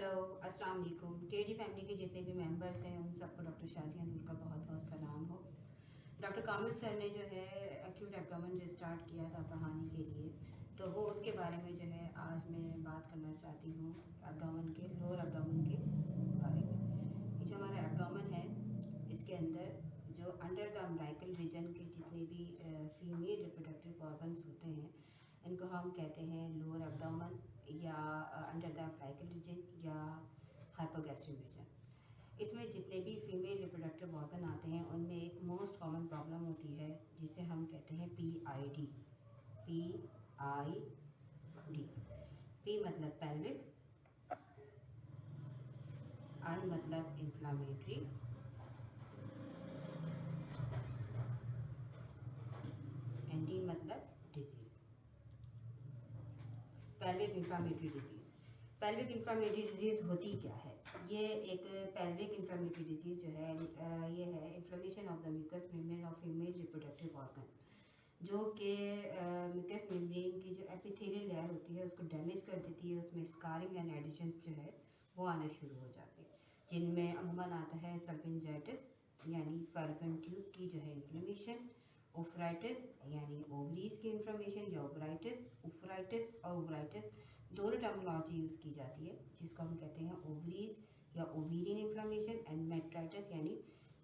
Hello, अस्सलाम वालेकुम। KD family के जितने भी मेंबर्स हैं उन सबको डॉक्टर शाजिया नूर का बहुत बहुत सलाम हो। डॉक्टर कामिल सर ने जो है एक्यूट एब्डोमेन जो स्टार्ट किया था पढ़ाने के लिए, तो वो उसके बारे में जो है आज मैं बात करना चाहती हूँ। एब्डोमेन के लोअर एब्डोमेन के बारे में। ये जो हमारा एब्डोमेन है, इसके अंदर जो अंडर द अम्बिलिकल रीजन के जितने भी फीमेल रिप्रोडक्टिव ऑर्गन्स होते हैं, इनको हम कहते हैं लोअर एब्डोमेन या अंडर द अम्बिलिकल रीजन या हाइपोगैस्ट्रिक रीजन। इसमें जितने भी फीमेल रिप्रोडक्टिव ऑर्गन आते हैं उनमें एक मोस्ट कॉमन प्रॉब्लम होती है जिसे हम कहते हैं PID। PID, P मतलब पेल्विक, I मतलब इन्फ्लामेटरी, एंड D मतलब disease. Pelvic inflammatory disease. Pelvic inflammatory disease होती क्या है? ये एक पेल्विक इन्फ्लामेटरी डिजीज़ जो है ये है inflammation of the mucous membrane of female reproductive organ, जो कि म्यूकस मेम्ब्रेन की जो एपिथेलियल लेयर होती है उसको डैमेज कर देती है। उसमें स्कारिंग एंड एडिशंस जो है वो आना शुरू हो जाते हैं, जिनमें अमूमन आता है सल्पिंजाइटिस यानी फैल्लोपियन ट्यूब की जो है इन्फ्लेमेशन, ओफ्राइटिस यानी ओवरीज की इन्फ्लेमेशन या ओवराइटिस। ओफ्राइटिस और ओवराइटिस दोनों टर्मिनोलॉजी यूज़ की जाती है, जिसको हम कहते हैं ओवरीज या ओवेरियन इन्फ्लेमेशन, एंड मेट्राइटिस यानी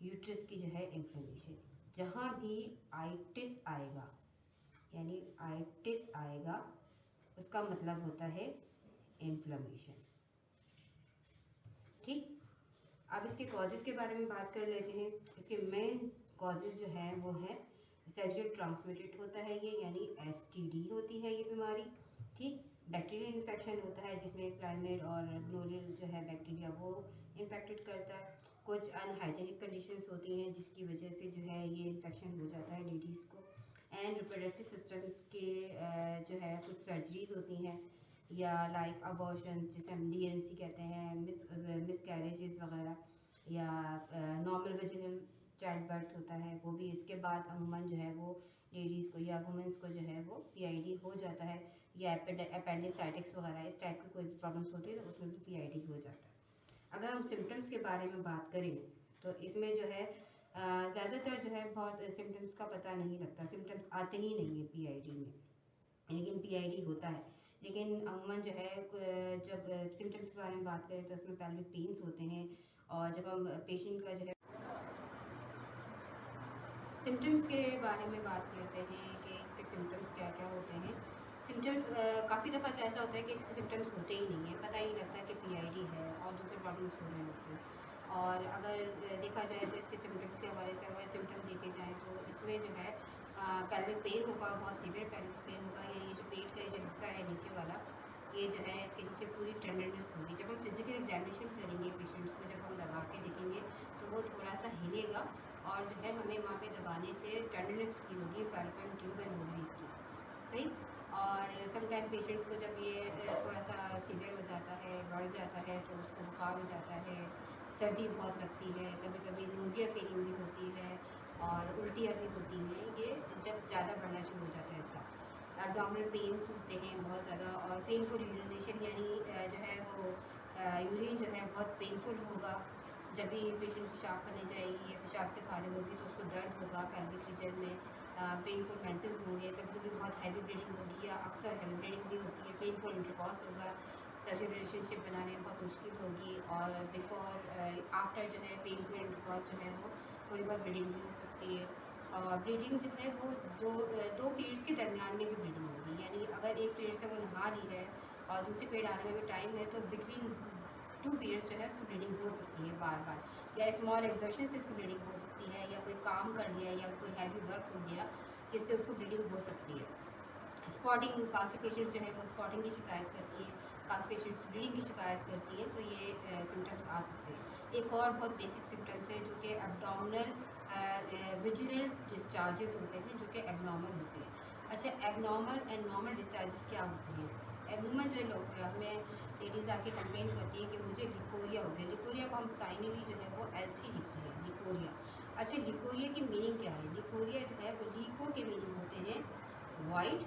यूट्रस की जो है इन्फ्लेमेशन। जहाँ भी आइटिस आएगा यानी आइटिस आएगा उसका मतलब होता है इन्फ्लेमेशन। ठीक, अब इसके कॉजेज़ के बारे में बात कर लेते हैं। इसके मेन कॉजेज़ जो हैं वो है सेक्सुअल ट्रांसमिटेड होता है ये, यानी STD होती है ये बीमारी। ठीक, बैक्टीरियल इन्फेक्शन होता है जिसमें क्लाइमेट और ग्लोरियल जो है बैक्टीरिया वो इन्फेक्टेड करता है। कुछ अनहाइजेनिक कंडीशंस होती हैं जिसकी वजह से जो है ये इन्फेक्शन हो जाता है लेडीज़ को। एंड रिप्रोडक्टिव सिस्टम्स के जो है कुछ सर्जरीज होती हैं या लाइक अबॉर्शन जिसे हम DNC कहते हैं, मिसकैरेजेस वगैरह, या नॉर्मल वेजिनल चाइल्ड बर्थ होता है वो भी। इसके बाद अमूमन जो है वो लेडीज़ को या वुमेंस को जो है वो PID हो जाता है, या अपेंडिसाइटिस वगैरह इस टाइप की कोई भी प्रॉब्लम्स होती है तो उसमें भी PID हो जाता है। अगर हम सिम्टम्स के बारे में बात करें तो इसमें जो है ज़्यादातर जो है बहुत सिम्टम्स का पता नहीं लगता, सिम्टम्स आते ही नहीं है PID में, लेकिन PID होता है। लेकिन अमूमन जो है जब सिम्टम्स के बारे में बात करें तो उसमें पेल्विक पेन्स होते हैं, और जब हम पेशेंट का जो है सिम्टम्स के बारे में बात करते हैं कि इसके सिम्टम्स क्या क्या होते हैं। सिम्टम्स काफ़ी दफ़ा तो ऐसा होता है कि इसके सिम्टम्स होते ही नहीं है, पता ही नहीं लगता कि PID है और दूसरे प्रॉब्लम्स हो रहे होते हैं। और अगर देखा जाए तो इसके सिम्टम्स के हवाले से अगर सिम्टम देखे जाएँ तो इसमें जो है पेल्विक पेन होगा, बहुत सीवियर पेल्विक पेन होगा, या ये जो पेट का जो हिस्सा है नीचे वाला, ये जो है इसके नीचे पूरी टेंडरनेस होगी। जब हम फिजिकल एग्जामिनेशन करेंगे पेशेंट्स को, जब हम दबा के देखेंगे तो वो थोड़ा सा हिलेगा, और जो है हमें वहाँ पे दबाने से टेंडरनेस फील होगी फैल्लोपियन ट्यूब एंड ओवरीज की। सही। और समटाइम पेशेंट्स को जब ये थोड़ा सा सीवियर हो जाता है, बढ़ जाता है, तो उसको बुखार हो जाता है, सर्दी बहुत लगती है, कभी कभी नोज़िया फीलिंग भी होती है, और उल्टियाँ भी होती हैं। ये जब ज़्यादा बढ़ना शुरू हो जाता है तब एब्डोमिनल पेन्स होते हैं बहुत ज़्यादा, और पेनफुल यूरिनेशन यानी जो है वो यूरिन जो है बहुत पेनफुल होगा। जब भी पेशेंट पेशाब करने जाएगी या पेशाब से खारिज होगी तो उसको दर्द होगा पेल्विक रीजन में, पेनफुल मेंसेस होंगे, कभी कभी बहुत हैवी ब्लीडिंग होगी, या अक्सर हैवी ब्लीडिंग भी होती है, पेनफुल इंटरकॉर्स होगा, सेक्सुअल रिलेशनशिप बनाने में बहुत मुश्किल होगी, और बिफोर आफ्टर जो है पेनफुल इंटरकॉर्स जो है वो थोड़ी बहुत ब्लीडिंग भी हो सकती है। और ब्लीडिंग जो है वो दो पीरियड्स के दरमियान में भी ब्लीडिंग होगी, यानी अगर एक पीरियड से वो नहा रही है और दूसरे पीरियड आने में भी टाइम है तो बिटवीन 2 पीरियड्स जो है उसको ब्लीडिंग हो सकती है बार बार, या स्मॉल एक्सर्शन से उसको ब्लीडिंग हो सकती है, या कोई काम कर लिया या कोई हैवी वर्क हो गया जिससे उसको ब्लीडिंग हो सकती है। स्पॉटिंग, काफ़ी पेशेंट्स जो है वो स्पॉटिंग की शिकायत करती है, काफ़ी पेशेंट्स ब्लीडिंग की शिकायत करती है, तो ये सिम्टम्स आ सकते हैं। एक और बहुत बेसिक सिम्टम्स है जो कि एब्डोमिनल विजिनल डिस्चार्जेस होते हैं, जो कि एबनॉर्मल होते हैं। अच्छा, एबनॉर्मल एंड नॉर्मल डिस्चार्जेस क्या होते हैं? अमूमन जो लोग हमें लेडीज़ आके कंप्लेन करती है कि मुझे लिकोरिया हो गया। लिकोरिया को हम साइनली जो है वो LC लिखते हैं, लिकोरिया। अच्छा, लिकोरिया की मीनिंग क्या है? लिकोरिया जो है वो लिको के मीनिंग होते हैं वाइट,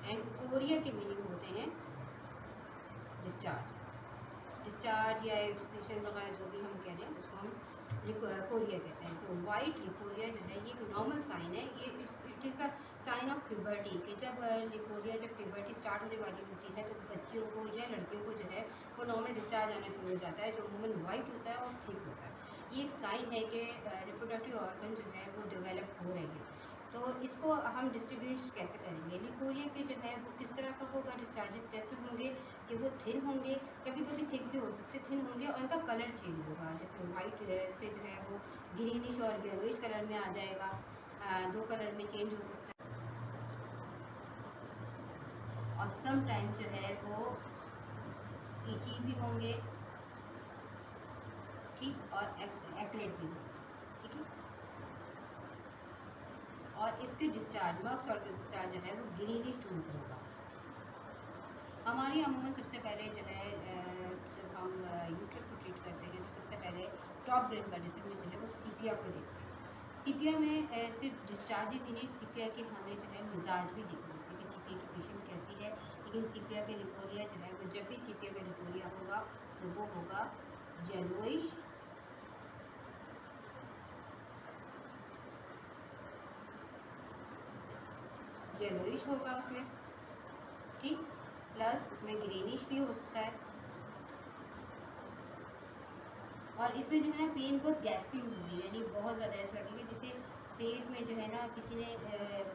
एंड कोरिया के मीनिंग होते हैं डिस्चार्ज या एक्सटेंशन वगैरह जो भी हम कह रहे हैं उसको हम लिकोरिया कहते हैं। तो वाइट लिकोरिया जो है ये एक नॉर्मल साइन है, ये it is a sign of puberty कि जब लिकोरिया जब प्यूबर्टी स्टार्ट होने वाली होती है तो बच्चियों को या लड़कियों को जो है वो नॉर्मल डिस्चार्ज आना शुरू हो जाता है, जो अमूमन वाइट होता है और थिक होता है। ये एक साइन है कि रिप्रोडक्टिव ऑर्गन जो है वो डेवलप हो रहे हैं। तो इसको हम डिस्ट्रीब्यूट कैसे करेंगे? लिकोरिया के जो है वो किस तरह का होगा, डिस्चार्जेस कैसे होंगे कि वो थिन होंगे, कभी कभी थिक भी हो सकते, थिन होंगे और उनका कलर चेंज होगा, जैसे वाइट से जो है वो ग्रीनिश और येलोइश कलर में आ जाएगा, दो कलर में चेंज हो सकता है। और सम टाइम जो है वो ईची भी होंगे, ठीक, और एक्लेट भी होंगे, ठीक है। और इसके डिस्चार्ज मर्क्स और डिस्चार्ज जो है वो ग्रीनिश टून होगा। हमारी अमूमन सबसे पहले जो है जब हम यूट्रस को ट्रीट करते हैं तो सबसे पहले टॉप ग्रेड मेडिसिन में जो है वो सीपिया को देखते हैं। सीपिया में सिर्फ डिस्चार्जेस ही नहीं, सीपिया के हमें जो है मिजाज भी देखना होता है कि सीपिया की पेशेंट कैसी है। लेकिन सीपिया के लिकोरिया जो है वो जब भी सीपिया का लिकोरिया होगा तो वो होगा येलोइश, येलोइश होगा उसमें, ठीक, प्लस उसमें ग्रीनिश भी हो सकता है। और इसमें जो है ना पेन बहुत गैस्पिंग होगी, यानी बहुत ज़्यादा ऐसा लगेगा जैसे पेट में जो है ना किसी ने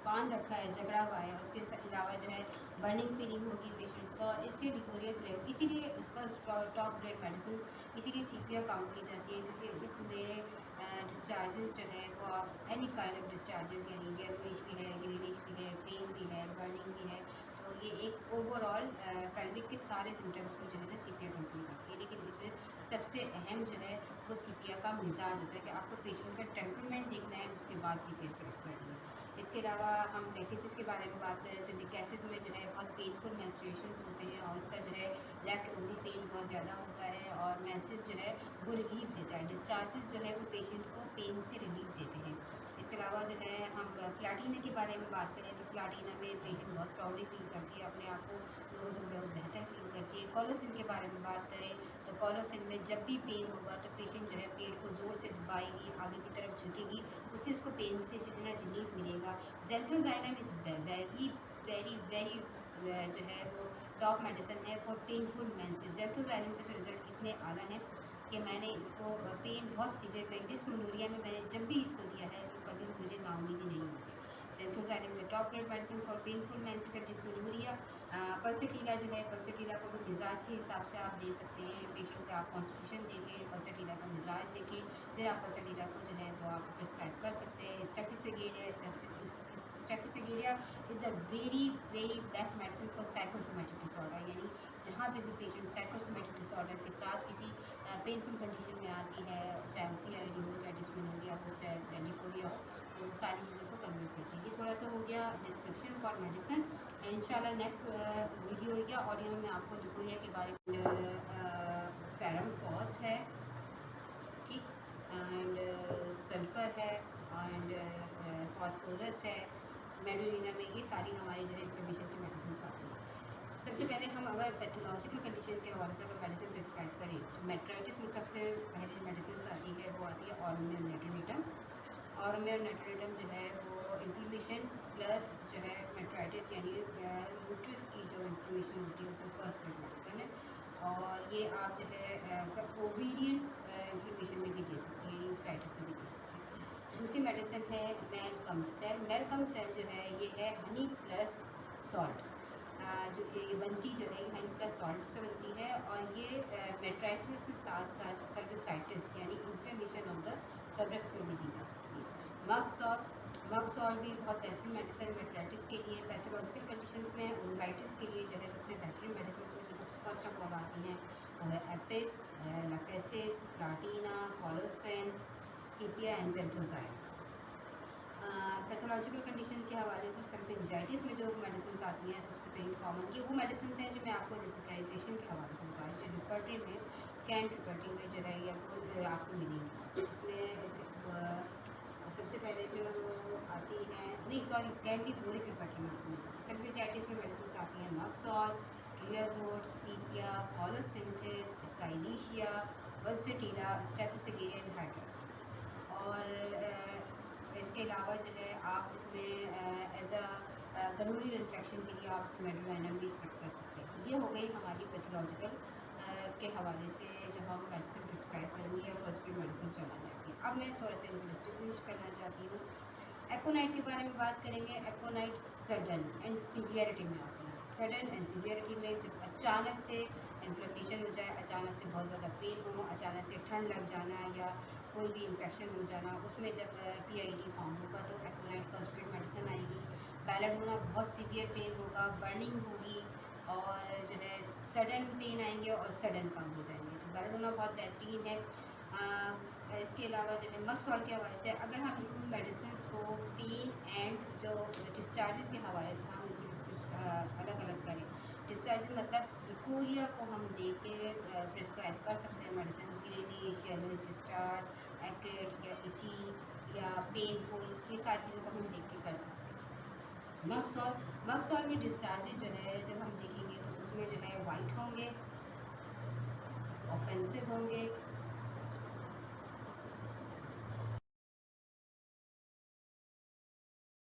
पान रखा है, झगड़ा हुआ है, उसके अलावा जो है बर्निंग फीलिंग होगी पेशेंट्स को। इसके लिकोरिया जो है इसीलिए इसका टॉप ग्रेड मेडिसिन इसीलिए सीपिया काउंट की जाती है, क्योंकि इसमें डिस्चार्जेस जो है वो एनी काइंड ऑफ डिस्चार्जेस यानी येलोइश भी है, ग्रीनिश भी है, पेन भी है, बर्निंग भी है। तो ये एक ओवरऑल पेल्विक के सारे सिम्टम्स को जो है ना सीपिया कंट्रोल करती है। लेकिन इसमें सबसे अहम जो है वो सीपिया का मिजाज होता है कि आपको पेशेंट का टेम्परमेंट देखना है, उसके बाद सीपिया सेलेक्ट करनी है। इसके अलावा हम डेकेसिस के बारे में बात करें तो डेकेसिस में जो है बहुत पेनफुल मेंस्ट्रुएशंस होते हैं और उसका जो है लेफ्ट ओवरी पेन बहुत ज़्यादा होता है और मेंसेस जो है वो रिलीफ देता है। डिस्चार्जेस जो है वो पेशेंट को पेन से रिलीफ देते हैं। इसके अलावा जो है हम प्लाटिना के बारे में बात करें तो प्लाटिना में पेशेंट बहुत प्राउडली फील करती है, अपने आप को लोगों से बहुत बेहतर फील करती है। कोलोसिन के बारे में बात करें तो कोलोसिन में जब भी पेन होगा तो पेशेंट जो है पेट को ज़ोर से दबाएगी, आगे की तरफ झुकेगी, उससे उसको पेन से जो है ना रिलीफ मिलेगा। ज़ेल्थोज़ाइलम इज़ वेरी वेरी वेरी जो है वो टॉप मेडिसिन है फॉर पेनफुल मेंसेस। ज़ेल्थोज़ाइलम के तो रिज़ल्ट इतने आला हैं कि मैंने इसको पेन बहुत सीवियर पेन डिस्मेनोरिया में मैंने जब भी इसको दिया है तो कभी मुझे नाउमीद ही नहीं होती। ज़ेल्थोज़ाइलम में top grade medicine for painful menses है डिस्मेनोरिया। पल्सेटीला जो है पल्सेटीला को भी मिजाज के हिसाब से आप दे सकते हैं। पेशेंट का आप कॉन्स्टिट्यूशन देखें, पल्सेटीला का मिजाज देखें, फिर आप पल्सेटीला को जो है वो आप प्रिस्क्राइब कर सकते हैं। Staphysagria is a very very best medicine for psychosomatic disorder, यानी जहाँ पे भी पेशेंट साइकोसोमेटिक डिसऑर्डर के साथ किसी पेनफुल कंडीशन में आती है, चाहे पीआईडी हो, चाहे डिस्मेनोरिया हो, चाहे लिकोरिया हो, तो सारी चीज़ों को कन्वर्ट करती है। ये थोड़ा सा हो गया डिस्क्रिप्शन फॉर मेडिसिन। इंशाल्लाह नेक्स्ट वीडियो या ऑडियो में आपको लिकोरिया के बारे में फेरम फॉस है, ठीक, एंड सल्फर है, एंड फॉस्फोरस है, मेडोलिना में, ये सारी हमारी जो है इन्फ्लेमेशन की मेडिसिन आती है। सबसे पहले हम अगर पैथोलॉजिकल कंडीशन के हवाले से अगर मेडिसिन प्रिस्क्राइब करें तो मेट्राइटिस में सबसे पहले मेडिसिन आती है वो आती है ऑरोमियल नेट्रोनिटम। ऑरोमियल नेट्रोनिटम जो है वो इन्फ्लेमेशन प्लस जो है मेट्राइटिस यानी यूट्रस की जो इन्फ्लेमेशन होती है उसको फर्स्ट ग्रेड मेडिसिन है। और ये आप जो है ओवेरियन इन्फ्लेमेशन में भी दे सकती है, यूट्राइटिस में भी दे सकती है। दूसरी मेडिसिन है मेलकम सेल। मेलकम सेल जो है ये है हनी प्लस सॉल्ट, जो ये बनती जो है हनी प्लस सॉल्ट से बनती है और ये मेट्राइटिस के साथ साथ सर्विसाइटिस यानी इन्फ्लेमेशन ऑफ द सर्विक्स में भी दी जा सकती है। मगसॉल भी बहुत बेहतरीन मेडिसिन मेट्राइटिस के लिए। पैथोलॉजिकल कंडीशन में ओराइटिस के लिए जो है सबसे बेहतरीन मेडिसिन में जो सबसे फर्स्ट ऑफ ऑल आती हैं वो है apis, lachesis, platina, colocynth, sepia and xanthoxylum. Pathological condition के हवाले से सल्फिंजाइटिस में जो मेडिसिन आती हैं सबसे पहले कॉमन ये वो मेडिसिन हैं जो मैं आपको रिपोर्टाइजेशन के हवाले से बताऊँ, जो रिपोर्टरी में कैंट रिपोर्टरी में जो है या वो आपको मिलेंगी। इसमें सबसे पहले जो आती है नहीं सॉरी कैंट की बोरिक रिपोर्टरी में आपको मिलेगी। सल्फिंजाइटिस में मेडिसिन आती हैं मक्सॉल, रियाजोड, सीपिया, कोलोसिंथेस, साइलीशिया, वल्सेटिला, स्टेफिसिगेरियन हाइड्रोसिस। और इसके अलावा जो है आप इसमें एज अ गनोरियल इन्फेक्शन के लिए आप मेडोलाइनम भी सेलेक्ट कर सकते हैं। ये हो गई हमारी पैथोलॉजिकल के हवाले से जब हम मेडिसिन प्रिस्क्राइब करेंगे या फर्स्ट एड मेडिसिन चला जाएगी। अब मैं थोड़ा सा इनको डिस्टिंग्विश करना चाहती हूँ। एकोनाइट के बारे में बात करेंगे। एकोनाइट सडन एंड सीवियरिटी में आते हैं। सडन एंड सीवियरिटी में जब अचानक से इन्फ्लेमेशन हो जाए, अचानक से बहुत ज़्यादा पेन हो, अचानक से ठंड लग जाना या कोई भी इन्फेक्शन हो जाना, उसमें जब PID फॉर्म होगा तो एकोनाइट फर्स्ट एड मेडिसिन आएगी। बैलेट होना, बहुत सीवियर पेन होगा, बर्निंग होगी और जो है सडन पेन आएंगे और सडन कम हो जाएंगे। तो बैलेट होना बहुत बेहतरीन है। इसके अलावा जो है मग सॉल्ट के हवाले से अगर हम इन मेडिसिन को पेन एंड जो डिस्चार्जेस के हवाले से हम अलग अलग करें। डिस्चार्ज मतलब कोरिया को हम देख के प्रिस्क्राइब कर सकते हैं medicine, greenish, yellow discharge, acute या इची या पेनफुल, ये सारी चीज़ों को हम देख के कर सकते हैं। मग सॉल्ट में डिस्चार्जेज जो है जब हम देखेंगे तो उसमें जो है वाइट होंगे